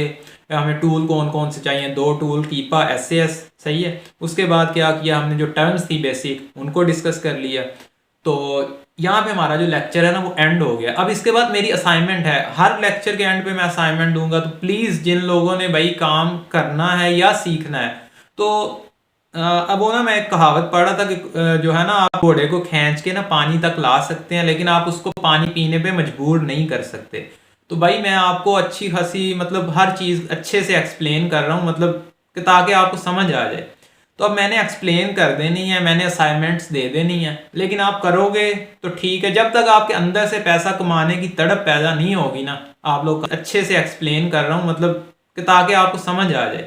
Speaker 1: हमें टूल कौन कौन से चाहिए, 2 टूल, कीपा, SAS। सही है, उसके बाद क्या किया हमने, जो टर्म्स थी बेसिक उनको डिस्कस कर लिया। तो यहाँ पे हमारा जो लेक्चर है ना वो एंड हो गया। अब इसके बाद मेरी असाइनमेंट है, हर लेक्चर के एंड पे मैं असाइनमेंट दूंगा। तो प्लीज़ जिन लोगों ने भाई काम करना है या सीखना है, तो अब वो ना, मैं एक कहावत पढ़ रहा था कि जो है ना, आप घोड़े को खींच के ना पानी तक ला सकते हैं, लेकिन आप उसको पानी पीने पे मजबूर नहीं कर सकते। तो भाई मैं आपको अच्छी खासी मतलब हर चीज़ अच्छे से एक्सप्लेन कर रहा हूँ, मतलब कि ताकि आपको समझ आ जाए। तो अब मैंने एक्सप्लेन कर देनी है, मैंने असाइनमेंट्स दे देनी है, लेकिन आप करोगे तो ठीक है। जब तक आपके अंदर से पैसा कमाने की तड़प पैदा नहीं होगी ना, आप लोग अच्छे से एक्सप्लेन कर रहा हूँ, मतलब कि ताकि आपको समझ आ जाए।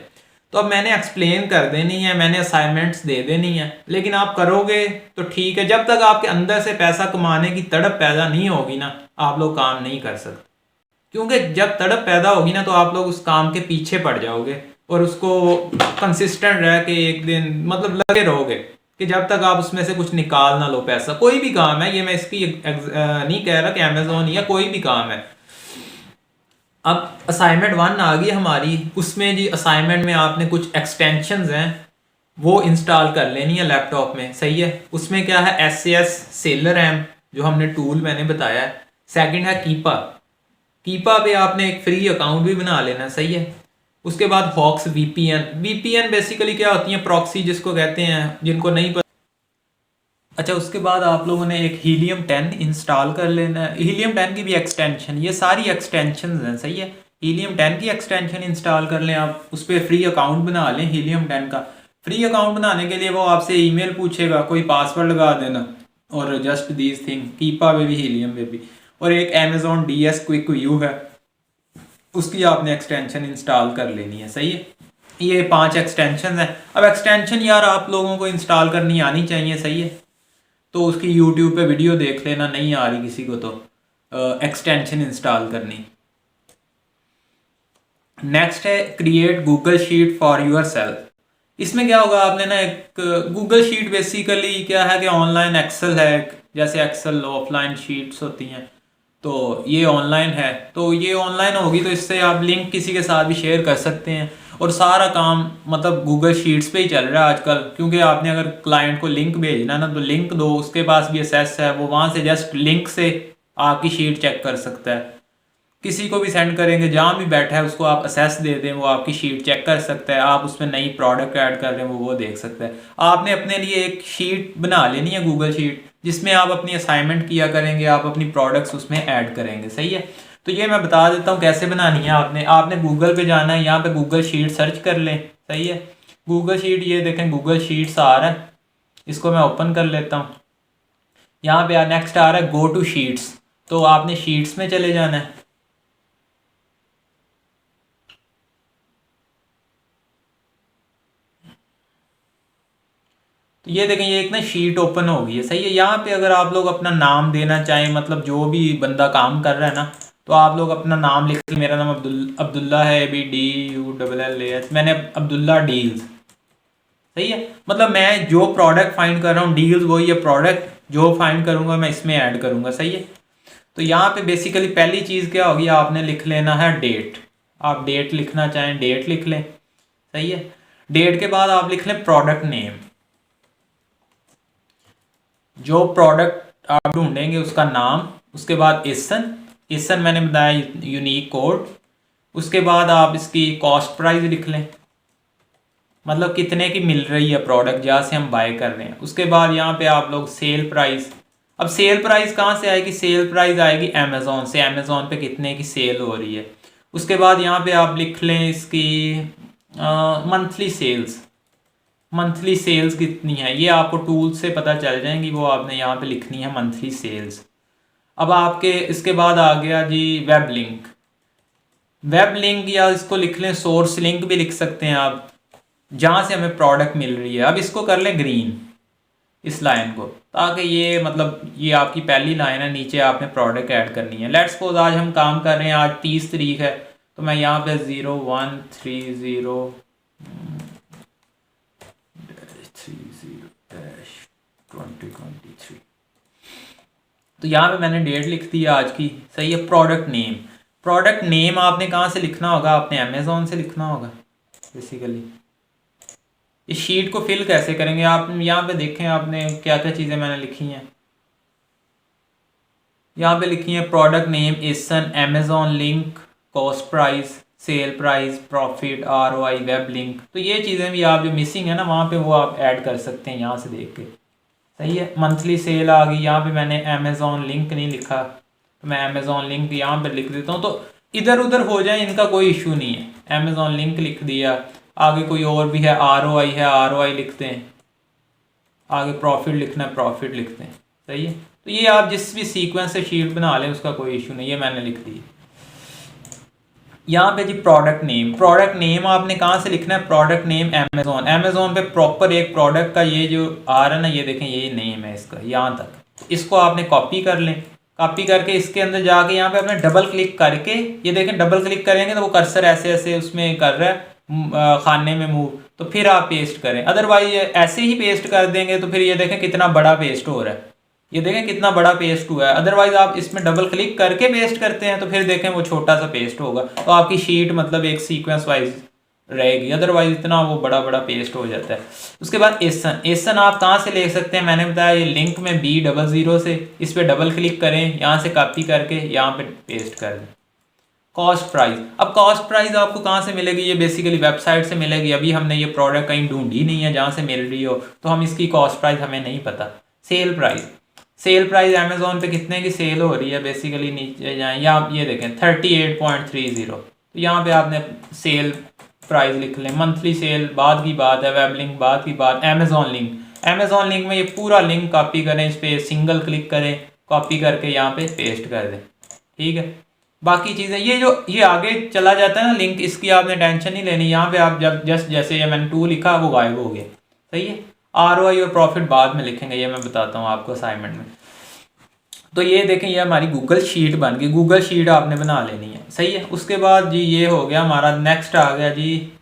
Speaker 1: तो अब मैंने एक्सप्लेन कर देनी है, मैंने असाइनमेंट्स दे देनी है, लेकिन आप करोगे तो ठीक है। जब तक आपके अंदर से पैसा कमाने की तड़प पैदा नहीं होगी ना, आप लोग काम नहीं कर सकते। क्योंकि जब तड़प पैदा होगी ना, तो आप लोग उस काम के पीछे पड़ जाओगे और उसको कंसिस्टेंट रह के एक दिन मतलब लगे रहोगे, कि जब तक आप उसमें से कुछ निकाल ना लो पैसा। कोई भी काम है, ये मैं इसकी नहीं कह रहा कि अमेजोन या कोई भी काम है। अब असाइनमेंट 1 आ गई हमारी, उसमें जी असाइनमेंट में आपने कुछ एक्सटेंशंस हैं वो इंस्टॉल कर लेनी है लैपटॉप में, सही है। उसमें क्या है, SAS सेलर एम जो हमने टूल मैंने बताया है। सेकंड है कीपा, कीपा पे आपने एक फ्री अकाउंट भी बना लेना, सही है। उसके बाद हॉक्स VPN, VPN बेसिकली क्या होती है, प्रॉक्सी जिसको कहते हैं, जिनको नहीं पता। अच्छा, उसके बाद आप लोगों ने एक हीलियम 10 इंस्टॉल कर लेना है। हीलियम 10 की भी एक्सटेंशन, ये सारी एक्सटेंशन हैं, सही है। हीलियम 10 की एक्सटेंशन इंस्टॉल कर लें आप, उस पर फ्री अकाउंट बना लें हीलियम 10 का। फ्री अकाउंट बनाने के लिए वो आपसे ईमेल पूछेगा, कोई पासवर्ड लगा देना, और जस्ट दीज थिंग। कीपा पे भी हीलियम पे भी। और एक Amazon DS क्विक व्यू है, उसकी आपने एक्सटेंशन इंस्टॉल कर लेनी है, सही है। ये 5 एक्सटेंशन हैं। अब एक्सटेंशन यार आप लोगों को इंस्टॉल करनी आनी चाहिए, सही है। तो उसकी यूट्यूब पे वीडियो देख लेना, नहीं आ रही किसी को तो एक्सटेंशन इंस्टॉल करनी। नेक्स्ट है create Google sheet for your self. इसमें क्या होगा, आपने ना एक गूगल शीट बेसिकली क्या है कि ऑनलाइन एक्सेल है, जैसे एक्सेल ऑफलाइन शीट्स होती हैं, तो ये ऑनलाइन है। तो ये ऑनलाइन होगी तो इससे आप लिंक किसी के साथ भी शेयर कर सकते हैं। और सारा काम मतलब गूगल शीट्स पे ही चल रहा है आजकल, क्योंकि आपने अगर क्लाइंट को लिंक भेजना है ना, तो लिंक दो, उसके पास भी एक्सेस है, वो वहाँ से जस्ट लिंक से आपकी शीट चेक कर सकता है। किसी को भी सेंड करेंगे, जहाँ भी बैठा है उसको आप असेस दे दें, वो आपकी शीट चेक कर सकता है। आप उसमें नई प्रोडक्ट ऐड कर रहे हैं, वो देख सकता है। आपने अपने लिए एक शीट बना लेनी है गूगल शीट, जिसमें आप अपनी असाइनमेंट किया करेंगे, आप अपनी प्रोडक्ट्स उसमें ऐड करेंगे, सही है। तो ये मैं बता देता हूँ कैसे बनानी है। आपने आपने गूगल पे जाना है, यहाँ पे गूगल शीट सर्च कर लें, सही है। गूगल शीट, ये देखें गूगल शीट्स आ रहा है, इसको मैं ओपन कर लेता हूँ। यहाँ पे नेक्स्ट आ रहा है गो टू शीट्स, तो आपने शीट्स में चले जाना है। तो ये देखें, ये एक ना शीट ओपन हो गई है, सही है। यहाँ पे अगर आप लोग अपना नाम देना चाहें, मतलब जो भी बंदा काम कर रहा है ना, तो आप लोग अपना नाम लिख लें। मेरा नाम अब्दुल्ला है, ABDULLAH, मैंने अब्दुल्ला डील्स, सही है। मतलब मैं जो प्रोडक्ट फाइंड कर रहा हूँ, डील्स वही है प्रोडक्ट, जो फाइंड करूँगा मैं इसमें ऐड करूँगा, सही है। तो यहाँ पे बेसिकली पहली चीज़ क्या होगी, आपने लिख लेना है डेट। आप डेट लिखना चाहें डेट लिख लें, सही है। डेट के बाद आप लिख लें प्रोडक्ट नेम, जो प्रोडक्ट आप ढूंढेंगे उसका नाम। उसके बाद इसन, इसन मैंने बताया यूनिक कोड। उसके बाद आप इसकी कॉस्ट प्राइस लिख लें, मतलब कितने की मिल रही है प्रोडक्ट जहाँ से हम बाय कर रहे हैं। उसके बाद यहाँ पे आप लोग सेल प्राइस। अब सेल प्राइस कहाँ से आएगी, सेल प्राइस आएगी अमेज़ॉन से, अमेज़ॉन पे कितने की सेल हो रही है। उसके बाद यहाँ पे आप लिख लें इसकी मंथली सेल्स, मंथली सेल्स कितनी है, ये आपको टूल से पता चल जाएंगी, वो आपने यहाँ पे लिखनी है मंथली सेल्स। अब आपके इसके बाद आ गया जी वेब लिंक, वेब लिंक या इसको लिख लें सोर्स लिंक भी लिख सकते हैं आप, जहाँ से हमें प्रोडक्ट मिल रही है। अब इसको कर लें ग्रीन, इस लाइन को, ताकि ये मतलब ये आपकी पहली लाइन है, नीचे आपने प्रोडक्ट ऐड करनी है। लेट्स सपोज आज हम काम कर रहे हैं, आज 30 तारीख है, तो मैं यहाँ पे 0130 2023, तो यहाँ पे मैंने डेट लिख दी आज की, सही है। प्रोडक्ट नेम, प्रोडक्ट नेम आपने कहाँ से लिखना होगा, आपने अमेज़ॉन से लिखना होगा बेसिकली। इस शीट को फिल कैसे करेंगे, आप यहाँ पे देखें आपने क्या क्या चीज़ें मैंने लिखी हैं। यहाँ पे लिखी है प्रोडक्ट नेम, इसन, Amazon link, cost price, sale price, profit, ROI, web link. तो ये चीज़ें भी आप जो मिसिंग है ना वहाँ पे, वो आप ऐड कर सकते हैं यहाँ से देख के, सही है। मंथली सेल आ गई, यहाँ पे मैंने अमेज़ॉन लिंक नहीं लिखा, तो मैं अमेज़ॉन लिंक यहाँ पे लिख देता हूँ, तो इधर उधर हो जाए इनका कोई इशू नहीं है। अमेज़ॉन लिंक लिख दिया, आगे कोई और भी है, ROI है, ROI लिखते हैं, आगे प्रॉफिट लिखना है, प्रॉफिट लिखते हैं, सही है। तो ये आप जिस भी सीक्वेंस से शीट बना लें उसका कोई इशू नहीं, ये मैंने लिख दी। यहाँ पे जी प्रोडक्ट नेम, प्रोडक्ट नेम आपने कहाँ से लिखना है, प्रोडक्ट नेम अमेज़ॉन, अमेज़ॉन पे प्रॉपर एक प्रोडक्ट का ये जो आ रहा है ना, ये देखें ये नेम है इसका यहाँ तक, इसको आपने कॉपी कर लें। कॉपी करके इसके अंदर जाके यहाँ पे आपने डबल क्लिक करके, ये देखें डबल क्लिक करेंगे तो वो कर्सर ऐसे ऐसे उसमें कर रहा है खाने में मूव, तो फिर आप पेस्ट करें। अदरवाइज ऐसे ही पेस्ट कर देंगे तो फिर ये देखें कितना बड़ा पेस्ट हो रहा है, ये देखें कितना बड़ा पेस्ट हुआ है। अदरवाइज आप इसमें डबल क्लिक करके पेस्ट करते हैं तो फिर देखें वो छोटा सा पेस्ट होगा, तो आपकी शीट मतलब एक सीक्वेंस वाइज रहेगी, अदरवाइज इतना वो बड़ा बड़ा पेस्ट हो जाता है। उसके बाद एसन, एसन आप कहाँ से ले सकते हैं, मैंने बताया ये लिंक में B00 से, इस पर डबल क्लिक करें, यहाँ से कॉपी करके यहाँ पे पेस्ट कर दें। कॉस्ट प्राइस, अब कॉस्ट प्राइस आपको कहाँ से मिलेगी, ये बेसिकली वेबसाइट से मिलेगी। अभी हमने ये प्रोडक्ट कहीं ढूंढी नहीं है जहाँ से मिल रही हो, तो हम इसकी कॉस्ट प्राइस हमें नहीं पता। Sale price, sale price Amazon पे कितने की सेल हो रही है, बेसिकली नीचे जाएं या आप ये देखें 38.30, तो यहाँ पे आपने सेल प्राइस लिख लें। मंथली सेल बाद की बात है, वेब लिंक बाद की बात। अमेजोन लिंक, अमेजोन लिंक में ये पूरा लिंक कॉपी करें, इस पर सिंगल क्लिक करें, कॉपी करके यहाँ पे पेस्ट कर दें, ठीक है। बाकी चीज़ें ये जो ये आगे चला जाता है ना लिंक, इसकी आपने टेंशन नहीं लेनी। यहाँ पे आप जब जस्ट जैसे ये मैंने 2 लिखा वो गायब हो गया, सही है। ROI और प्रॉफिट बाद में लिखेंगे, ये मैं बताता हूँ आपको असाइनमेंट में। तो ये देखें, ये हमारी गूगल शीट बन गई, गूगल शीट आपने बना लेनी है, सही है। उसके बाद जी ये हो गया हमारा, नेक्स्ट आ गया जी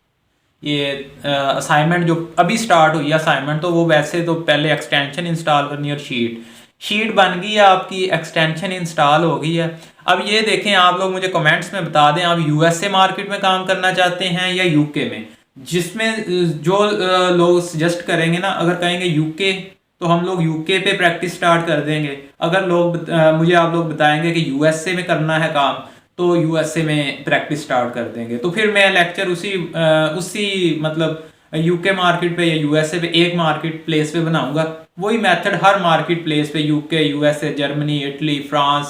Speaker 1: ये असाइनमेंट जो अभी स्टार्ट हुई है असाइनमेंट। तो वो वैसे तो पहले एक्सटेंशन इंस्टॉल करनी है और शीट बन गई है आपकी, एक्सटेंशन इंस्टॉल हो गई है। अब ये देखें, आप लोग मुझे कमेंट्स में बता दें, आप USA मार्केट में काम करना चाहते हैं या UK में। जिसमें जो लोग सजेस्ट करेंगे ना, अगर कहेंगे UK तो हम लोग UK पे प्रैक्टिस स्टार्ट कर देंगे। अगर लोग मुझे आप लोग बताएंगे कि USA में करना है काम, तो USA में प्रैक्टिस स्टार्ट कर देंगे। तो फिर मैं लेक्चर उसी मतलब UK मार्केट पे या USA पे एक मार्केट प्लेस पे बनाऊंगा। वही मेथड हर मार्केट प्लेस पे UK, USA, Germany, Italy, France,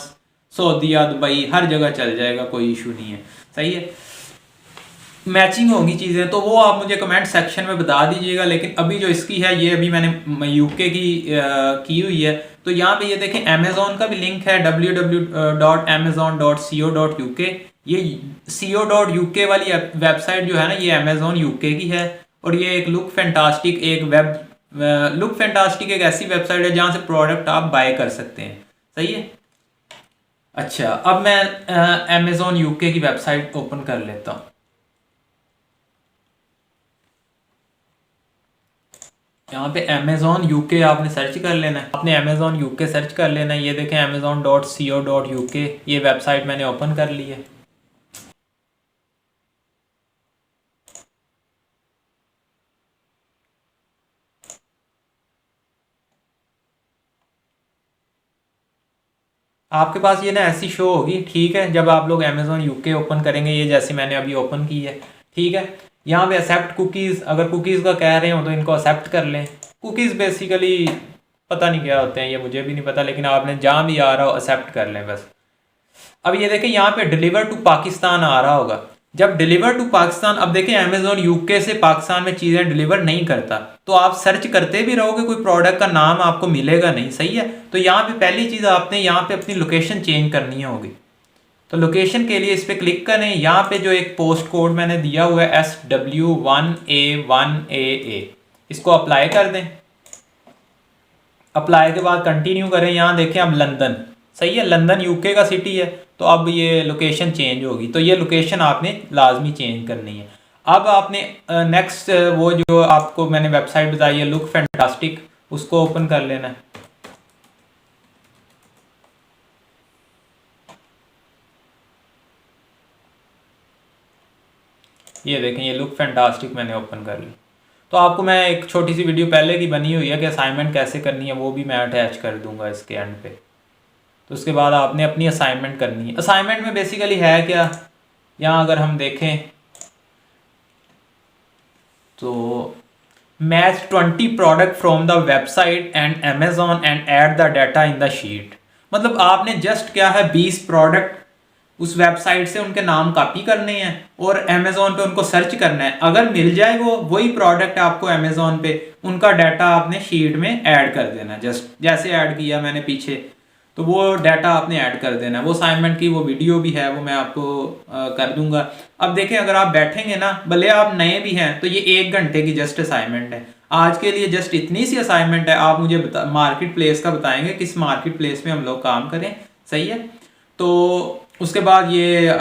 Speaker 1: सऊदीया, दुबई, हर जगह चल जाएगा, कोई इशू नहीं है, सही है। मैचिंग होंगी चीज़ें, तो वो आप मुझे कमेंट सेक्शन में बता दीजिएगा। लेकिन अभी जो इसकी है, ये अभी मैंने UK की हुई है। तो यहाँ पे ये देखें, अमेजोन का भी लिंक है www.amazon.co.uk। ये co.uk वाली वेबसाइट जो है ना, ये अमेजोन UK की है। और ये एक लुक फैंटास्टिक एक ऐसी वेबसाइट है जहाँ से प्रोडक्ट आप बाय कर सकते हैं, सही है। अच्छा, अब मैं अमेजोन UK की वेबसाइट ओपन कर लेता हूँ। यहाँ पे अमेजोन UK आपने सर्च कर लेना है, आपने अमेजोन UK सर्च कर लेना है। ये देखें amazon.co.uk, ये वेबसाइट मैंने ओपन कर ली है। आपके पास ये ना ऐसी शो होगी, ठीक है। जब आप लोग अमेजोन UK ओपन करेंगे, ये जैसे मैंने अभी ओपन की है, ठीक है। यहाँ पे एक्सेप्ट कुकीज़, अगर कुकीज़ का कह रहे हो तो इनको एक्सेप्ट कर लें। कुकीज़ बेसिकली पता नहीं क्या होते हैं, ये मुझे भी नहीं पता, लेकिन आपने जहाँ भी आ रहा हो एक्सेप्ट कर लें बस। अब ये देखें, यहाँ पे डिलीवर टू पाकिस्तान आ रहा होगा। जब डिलीवर टू पाकिस्तान, अब देखें अमेजोन UK से पाकिस्तान में चीज़ें डिलीवर नहीं करता, तो आप सर्च करते भी रहोगे, कोई प्रोडक्ट का नाम आपको मिलेगा नहीं, सही है। तो यहाँ पे पहली चीज़ आपने यहाँ पे अपनी लोकेशन चेंज करनी होगी। तो लोकेशन के लिए इस पर क्लिक करें। यहाँ पे जो एक पोस्ट कोड मैंने दिया हुआ है SW1A1AA, इसको अप्लाई कर दें। अप्लाई के बाद कंटिन्यू करें। यहाँ देखें अब लंदन, सही है, लंदन UK का सिटी है। तो अब ये लोकेशन चेंज होगी, तो ये लोकेशन आपने लाजमी चेंज करनी है। अब आपने नेक्स्ट वो जो आपको मैंने वेबसाइट बताई है लुक फैंटास्टिक, उसको ओपन कर लेना है। ये देखें, ये लुक फैंटास्टिक मैंने ओपन कर ली। तो आपको मैं एक छोटी सी वीडियो पहले की बनी हुई है कि असाइनमेंट कैसे करनी है, वो भी मैं अटैच कर दूंगा इसके एंड पे। तो उसके बाद आपने अपनी असाइनमेंट करनी है। असाइनमेंट में बेसिकली है क्या, यहाँ अगर हम देखें तो match 20 product from the website and Amazon and add the data in the sheet. मतलब आपने जस्ट क्या है 20 प्रोडक्ट उस वेबसाइट से उनके नाम कॉपी करने हैं और अमेजोन पे उनको सर्च करना है। अगर मिल जाए वो वही प्रोडक्ट आपको अमेजोन पे, उनका डाटा आपने शीट में ऐड कर देना, जस्ट जैसे ऐड किया मैंने पीछे, तो वो डाटा आपने ऐड कर देना। वो असाइनमेंट की वो वीडियो भी है, वो मैं आपको कर दूंगा। अब देखें, अगर आप बैठेंगे ना, भले आप नए भी हैं, तो ये 1 घंटे की जस्ट असाइनमेंट है। आज के लिए जस्ट इतनी सी असाइनमेंट है। आप मुझे मार्केट प्लेस का बताएंगे किस मार्केट प्लेस में हम लोग काम करें, सही है। तो उसके बाद ये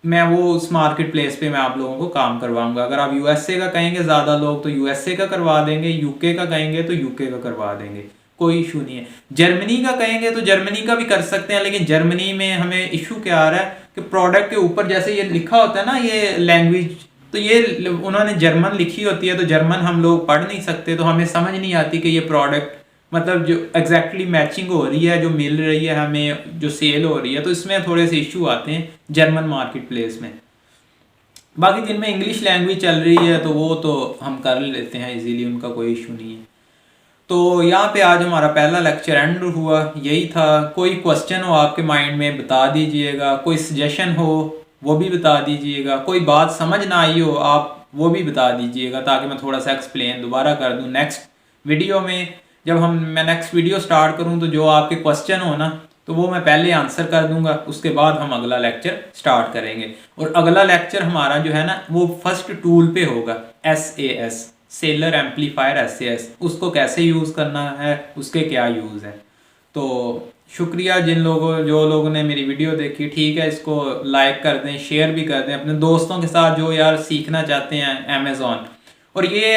Speaker 1: मैं वो उस मार्केट प्लेस पे मैं आप लोगों को काम करवाऊंगा। अगर आप USA का कहेंगे ज़्यादा लोग, तो USA का करवा देंगे। UK का कहेंगे तो UK का करवा देंगे, कोई इशू नहीं है। जर्मनी का कहेंगे तो जर्मनी का भी कर सकते हैं, लेकिन जर्मनी में हमें इशू क्या आ रहा है कि प्रोडक्ट के ऊपर जैसे ये लिखा होता है ना, ये लैंग्वेज तो ये उन्होंने जर्मन लिखी होती है, तो जर्मन हम लोग पढ़ नहीं सकते, तो हमें समझ नहीं आती कि ये प्रोडक्ट मतलब जो एग्जैक्टली मैचिंग हो रही है, जो मिल रही है हमें, जो सेल हो रही है, तो इसमें थोड़े से इशू आते हैं जर्मन मार्केट प्लेस में। बाकी जिनमें इंग्लिश लैंग्वेज चल रही है तो वो तो हम कर लेते हैं इजीली, उनका कोई इशू नहीं है। तो यहाँ पे आज हमारा पहला लेक्चर एंड हुआ, यही था। कोई क्वेश्चन हो आपके माइंड में बता दीजिएगा, कोई सजेशन हो वो भी बता दीजिएगा, कोई बात समझ ना आई हो आप वो भी बता दीजिएगा, ताकि मैं थोड़ा सा एक्सप्लेन दोबारा कर दूँ नेक्स्ट वीडियो में। जब मैं नेक्स्ट वीडियो स्टार्ट करूँ तो जो आपके क्वेश्चन हो ना, तो वो मैं पहले आंसर कर दूंगा, उसके बाद हम अगला लेक्चर स्टार्ट करेंगे। और अगला लेक्चर हमारा जो है ना वो फर्स्ट टूल पे होगा, SAS सेलर एम्पलीफायर SAS, उसको कैसे यूज़ करना है, उसके क्या यूज़ है। तो शुक्रिया जो लोगों ने मेरी वीडियो देखी, ठीक है, इसको लाइक कर दें, शेयर भी कर दें अपने दोस्तों के साथ जो यार सीखना चाहते हैं अमेज़ॉन। और ये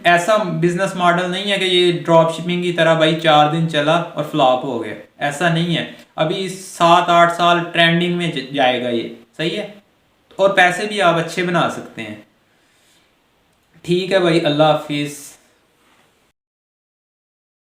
Speaker 1: ऐसा बिजनेस मॉडल नहीं है कि ये ड्रॉप शिपिंग की तरह भाई 4 दिन चला और फ्लॉप हो गया, ऐसा नहीं है। अभी 7-8 साल ट्रेंडिंग में जाएगा ये, सही है, और पैसे भी आप अच्छे बना सकते हैं। ठीक है भाई, अल्लाह हाफिज़।